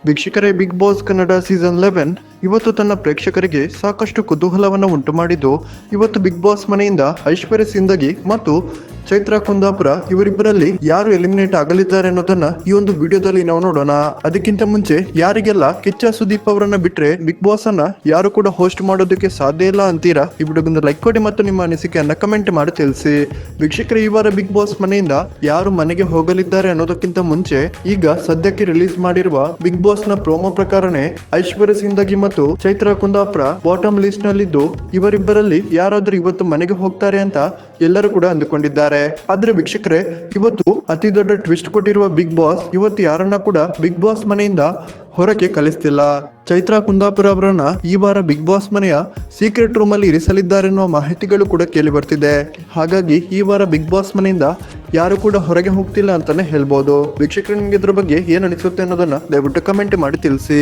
ವೀಕ್ಷಕರೇ, big boss Kannada season 11 ಇವತ್ತು ತನ್ನ ಪ್ರೇಕ್ಷಕರಿಗೆ ಸಾಕಷ್ಟು ಕುತೂಹಲವನ್ನು ಉಂಟು ಮಾಡಿದ್ದು, ಇವತ್ತು ಬಿಗ್ ಬಾಸ್ ಮನೆಯಿಂದ ಐಶ್ವರ್ಯ ಸಿಂದಗಿ ಮತ್ತು ಚೈತ್ರ ಕುಂದಾಪುರ ಇವರಿಬ್ಬರಲ್ಲಿ ಯಾರು ಎಲಿಮಿನೇಟ್ ಆಗಲಿದ್ದಾರೆ ಅನ್ನೋದನ್ನ ಈ ಒಂದು ವಿಡಿಯೋದಲ್ಲಿ ನಾವು ನೋಡೋಣ. ಅದಕ್ಕಿಂತ ಮುಂಚೆ ಯಾರಿಗೆಲ್ಲ ಕಿಚ್ಚ ಸುದೀಪ್ ಅವರನ್ನ ಬಿಟ್ರೆ ಬಿಗ್ ಬಾಸ್ ಅನ್ನ ಯಾರು ಕೂಡ ಹೋಸ್ಟ್ ಮಾಡೋದಕ್ಕೆ ಸಾಧ್ಯ ಇಲ್ಲ ಅಂತೀರಾ, ಈ ವಿಡಿಯೋಗೊಂದು ಲೈಕ್ ಕೊಡಿ ಮತ್ತು ನಿಮ್ಮ ಅನಿಸಿಕೆಯನ್ನ ಕಮೆಂಟ್ ಮಾಡಿ ತಿಳಿಸಿ. ವೀಕ್ಷಕರೇ, ಈ ವಾರ ಬಿಗ್ ಬಾಸ್ ಮನೆಯಿಂದ ಯಾರು ಮನೆಗೆ ಹೋಗಲಿದ್ದಾರೆ ಅನ್ನೋದಕ್ಕಿಂತ ಮುಂಚೆ ಈಗ ಸದ್ಯಕ್ಕೆ ರಿಲೀಸ್ ಮಾಡಿರುವ ಬಿಗ್ ಬಾಸ್ ನ ಪ್ರೋಮೋ ಪ್ರಕಾರನೇ ಐಶ್ವರ್ಯ ಸಿಂದಗಿ ಮತ್ತು ಚೈತ್ರ ಕುಂದಾಪುರ ಬಾಟಮ್ ಲಿಸ್ಟ್ ನಲ್ಲಿದ್ದು, ಇವರಿಬ್ಬರಲ್ಲಿ ಯಾರಾದ್ರೂ ಇವತ್ತು ಮನೆಗೆ ಹೋಗ್ತಾರೆ ಅಂತ ಎಲ್ಲರೂ ಕೂಡ ಅಂದುಕೊಂಡಿದ್ದಾರೆ. ಆದ್ರೆ ವೀಕ್ಷಕರೇ, ಇವತ್ತು ಅತಿ ದೊಡ್ಡ ಟ್ವಿಸ್ಟ್ ಕೊಟ್ಟಿರುವ ಬಿಗ್ ಬಾಸ್ ಇವತ್ತು ಯಾರನ್ನ ಕೂಡ ಬಿಗ್ ಬಾಸ್ ಮನೆಯಿಂದ ಹೊರಗೆ ಕಳಿಸ್ತಿಲ್ಲ. ಚೈತ್ರ ಕುಂದಾಪುರ ಅವರನ್ನ ಈ ವಾರ ಬಿಗ್ ಬಾಸ್ ಮನೆಯ ಸೀಕ್ರೆಟ್ ರೂಮ್ ಅಲ್ಲಿ ಇರಿಸಲಿದ್ದಾರೆ ಎನ್ನುವ ಮಾಹಿತಿಗಳು ಕೂಡ ಕೇಳಿ ಬರ್ತಿದೆ. ಹಾಗಾಗಿ ಈ ವಾರ ಬಿಗ್ ಬಾಸ್ ಮನೆಯಿಂದ ಯಾರು ಕೂಡ ಹೊರಗೆ ಹೋಗ್ತಿಲ್ಲ ಅಂತಾನೆ ಹೇಳ್ಬೋದು. ವೀಕ್ಷಕರು, ನಿಮ್ಗೆ ಇದ್ರ ಬಗ್ಗೆ ಏನ್ ಅನಿಸುತ್ತೆ ಅನ್ನೋದನ್ನ ದಯವಿಟ್ಟು ಕಮೆಂಟ್ ಮಾಡಿ ತಿಳಿಸಿ.